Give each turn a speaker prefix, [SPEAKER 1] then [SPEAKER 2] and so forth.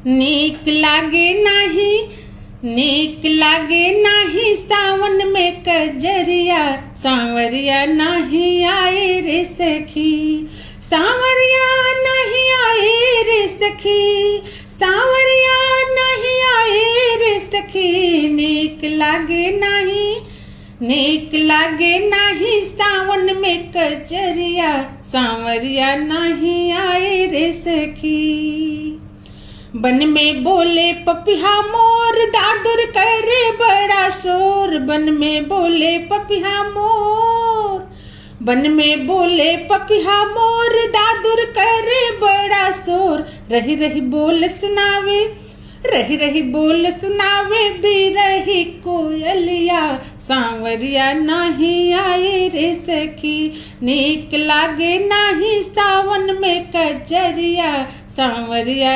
[SPEAKER 1] नीक लागे नाही सावन में कजरिया, सांवरिया नहीं आए रे सखी, सांवरिया नहीं आए रे सखी, सांवरिया नहीं आए रे सखी। नीक लागे नहीं सावन में कजरिया, सांवरिया नहीं आए रे सखी। बन में बोले पपिहा मोर, दादुर करे बड़ा शोर, बन में बोले पपिहा मोर, बन में बोले पपिहा मोर, दादुर करे बड़ा शोर। रही रही बोल सुनावे, रही रही बोल सुनावे बिरही कोयलिया, सांवरिया नहीं आए रे सखी। नीक लागे नहीं सावन में कजरिया, सांवरिया